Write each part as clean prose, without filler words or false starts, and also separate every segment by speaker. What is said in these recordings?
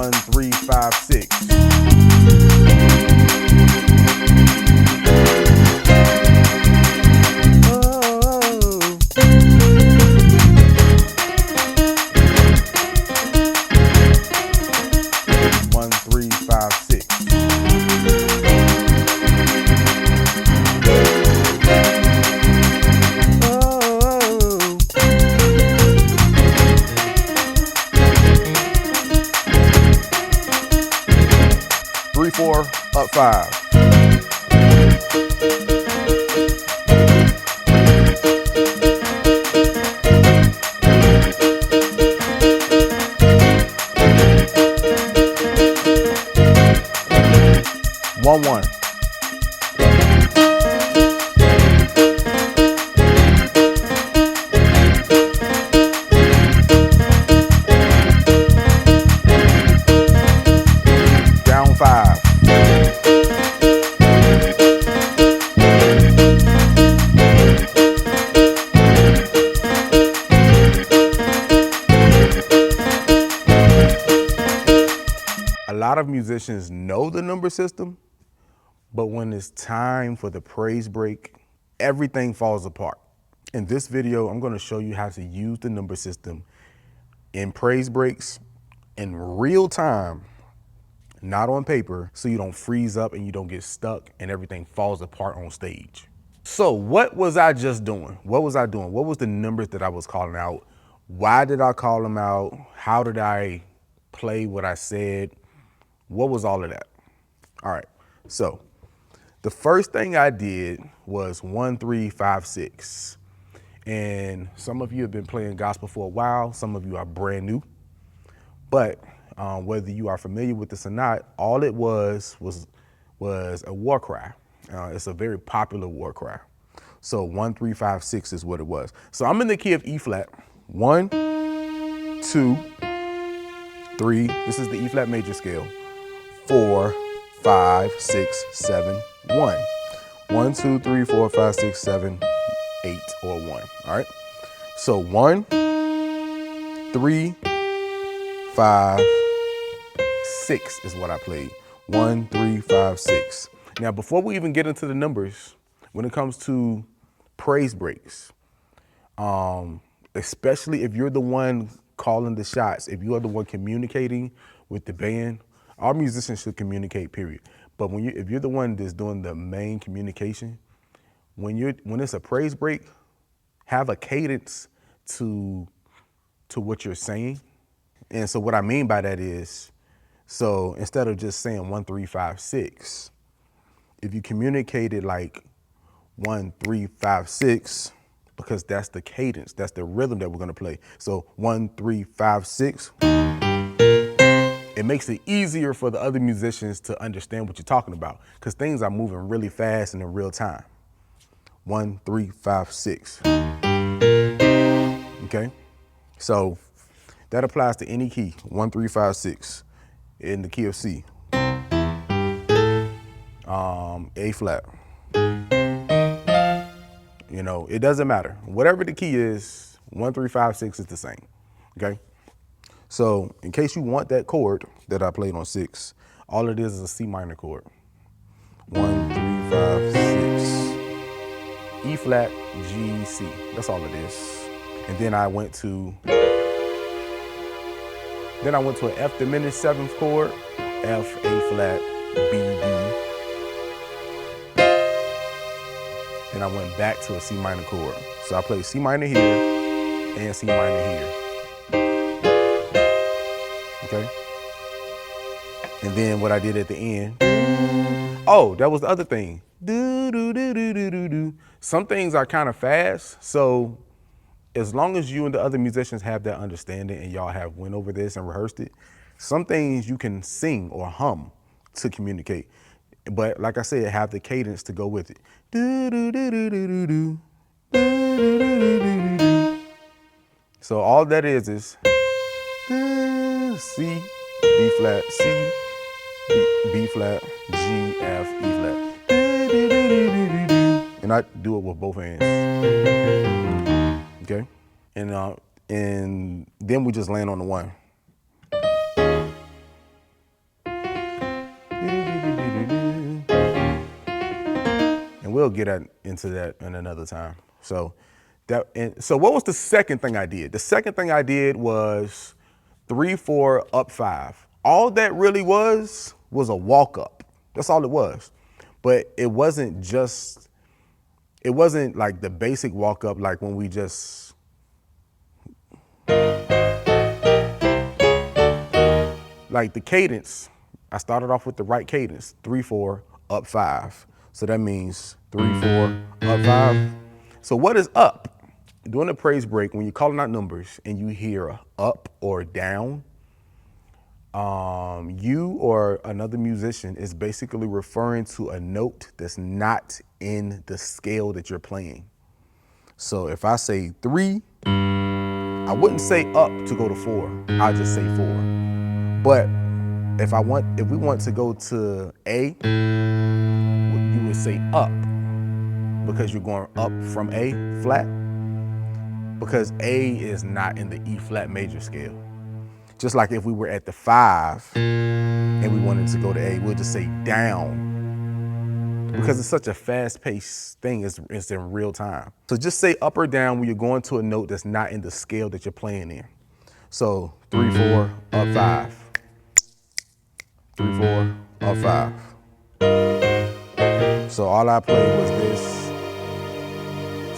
Speaker 1: 1, 3, 5, 6. Three, four, up 5. One, one. Down 5. A lot of musicians know the number system, but when it's time for the praise break, everything falls apart. In this video, I'm going to show you how to use the number system in praise breaks in real time, not on paper, so you don't freeze up and you don't get stuck and everything falls apart on stage. So what was I just doing? What was I doing? What was the numbers that I was calling out? Why did I call them out? How did I play what I said? What was all of that? All right, so the first thing I did was 1, 3, 5, 6. And some of you have been playing gospel for a while. Some of you are brand new. But whether you are familiar with this or not, all it was a war cry. It's a very popular war cry. So 1, 3, 5, 6 is what it was. So I'm in the key of E flat. 1, 2, 3. This is the E flat major scale. 4, 5, 6, 7, 1. 1, 2, 3, 4, 5, 6, 7, 8, or 1. All right. So 1, 3, 5, 6 is what I played. 1, 3, 5, 6. Now, before we even get into the numbers, when it comes to praise breaks, especially if you're the one calling the shots, if you are the one communicating with the band, all musicians should communicate, period. But if you're the one that's doing the main communication, when it's a praise break, have a cadence to what you're saying. And so what I mean by that is, so instead of just saying 1, 3, 5, 6, if you communicate it like 1, 3, 5, 6, because that's the cadence, that's the rhythm that we're gonna play. So 1, 3, 5, 6. It makes it easier for the other musicians to understand what you're talking about, because things are moving really fast and in real time. 1, 3, 5, 6. Okay, so that applies to any key. 1, 3, 5, 6 in the key of C. A flat. You know, it doesn't matter. Whatever the key is, 1, 3, 5, 6 is the same. Okay. So in case you want that chord that I played on 6, all it is a C minor chord. 1, 3, 5, 6. E flat, G, C. That's all it is. And then I went to an F diminished 7th chord, F, A flat, B, D. And I went back to a C minor chord. So I played C minor here and C minor here. Okay. And then what I did at the end, oh, that was the other thing. Do, do, do, do, do, do, do. Some things are kind of fast, so as long as you and the other musicians have that understanding and y'all have went over this and rehearsed it, some things you can sing or hum to communicate. But like I said, have the cadence to go with it. Do, do, do, do, do, do, do. Do, do, do, do, do, do. So all that is C, B flat, C, B flat, G, F, E flat. And I do it with both hands. Okay? And then we just land on the 1. we'll get into that in another time. So so what was the second thing I did? The second thing I did was 3/4 up 5. All that really was a walk up. That's all it was. But it wasn't like the basic walk up, like when we just, like the cadence. I started off with the right cadence, 3/4 up 5. So that means 3/4 up 5. So what is up? During the praise break, when you're calling out numbers and you hear up or down, you or another musician is basically referring to a note that's not in the scale that you're playing. So if I say 3, I wouldn't say up to go to 4. I'll just say 4. But if we want to go to A, you would say up, because you're going up from A flat, because A is not in the E flat major scale. Just like if we were at the 5 and we wanted to go to A, we'll just say down, because it's such a fast-paced thing. It's in real time. So just say up or down when you're going to a note that's not in the scale that you're playing in. So 3/4 up 5. 3/4 up 5. So all I played was this.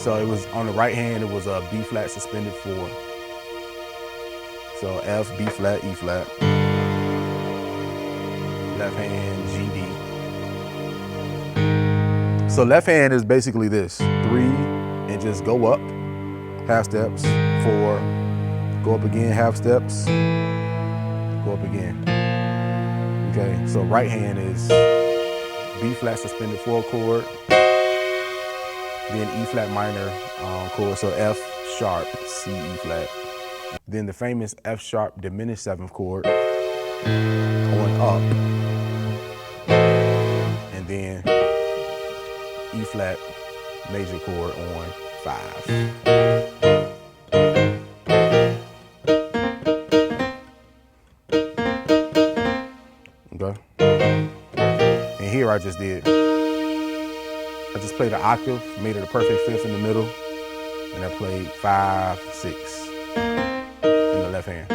Speaker 1: So it was on the right hand, it was a B flat suspended 4. So F, B flat, E flat. Left hand, G, D. So left hand is basically this: 3 and just go up, half steps, 4, go up again, half steps, go up again. Okay, so right hand is B flat suspended 4 chord, then E flat minor chord, so F sharp, C, E flat. Then the famous F sharp diminished 7th chord going up, and then E flat major chord on 5. Okay. And here I just played an octave, made it a perfect 5th in the middle, and I played 5, 6 in the left hand.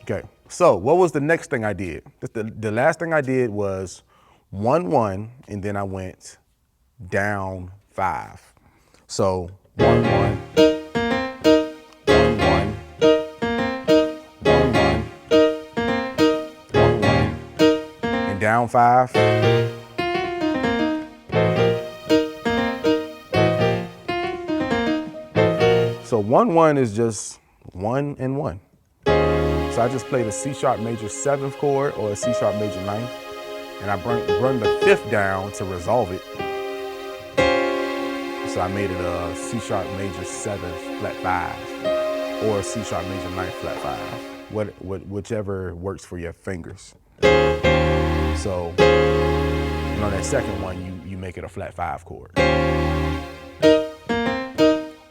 Speaker 1: Okay, so what was the next thing I did? The last thing I did was 1/1, and then I went down 5. So 1/1, 1/1, 1/1, 1/1, and down 5. So 1/1 is just 1 and 1. So I just played a C sharp major 7th chord or a C sharp major 9th, and I bring the 5th down to resolve it. So I made it a C sharp major 7th flat 5 or a C sharp major 9th flat 5, whichever works for your fingers. So, and on that second one, you make it a flat 5 chord. 1/1,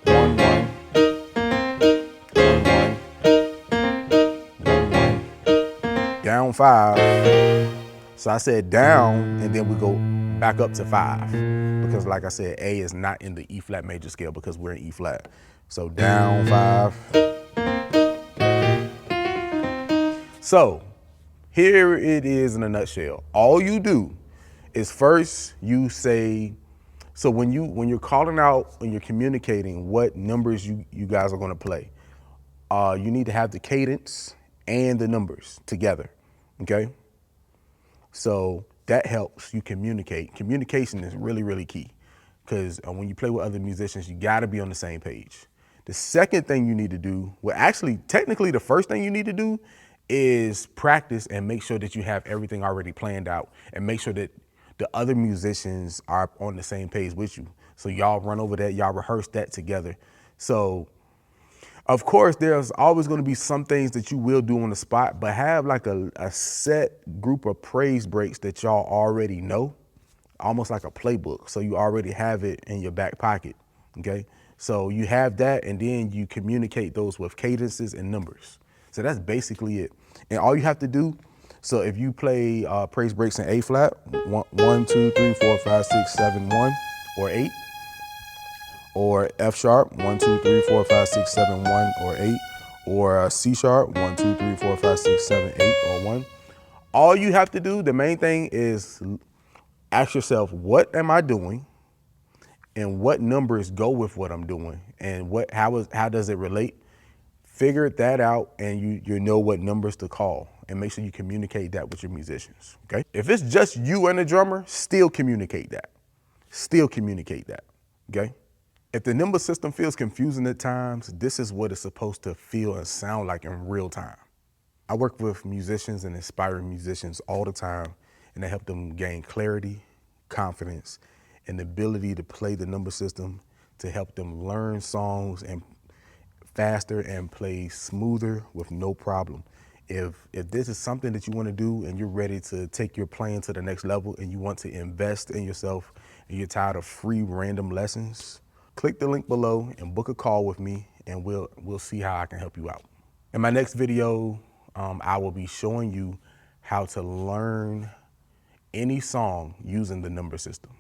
Speaker 1: 1/1, 1/1, down 5. So I said down, and then we go back up to 5, because like I said, A is not in the E flat major scale because we're in E flat. So down 5. So here it is in a nutshell. All you do is first you say, so when you're calling out, when you're communicating what numbers you guys are going to play, you need to have the cadence and the numbers together. Okay. So that helps you communicate. Communication is really, really key, because when you play with other musicians, you got to be on the same page. The second thing you need to do, well, actually, technically, the first thing you need to do is practice and make sure that you have everything already planned out, and make sure that the other musicians are on the same page with you. So y'all run over that, y'all rehearse that together. So of course, there's always going to be some things that you will do on the spot, but have like a set group of praise breaks that y'all already know, almost like a playbook. So you already have it in your back pocket, okay? So you have that, and then you communicate those with cadences and numbers. So that's basically it. And all you have to do, so if you play praise breaks in A flat, 1, 2, 3, 4, 5, 6, 7, 1, or 8, or F sharp, 1, 2, 3, 4, 5, 6, 7, 1, or 8, or C sharp, 1, 2, 3, 4, 5, 6, 7, 8, or 1. All you have to do, the main thing is ask yourself, what am I doing? And what numbers go with what I'm doing, and how does it relate? Figure that out, and you know what numbers to call, and make sure you communicate that with your musicians. Okay. If it's just you and the drummer, still communicate that. Still communicate that. Okay. If the number system feels confusing at times, this is what it's supposed to feel and sound like in real time. I work with musicians and inspiring musicians all the time, and I help them gain clarity, confidence, and the ability to play the number system to help them learn songs and faster and play smoother with no problem. If this is something that you want to do and you're ready to take your playing to the next level and you want to invest in yourself and you're tired of free random lessons, click the link below and book a call with me, and we'll see how I can help you out. In my next video, I will be showing you how to learn any song using the number system.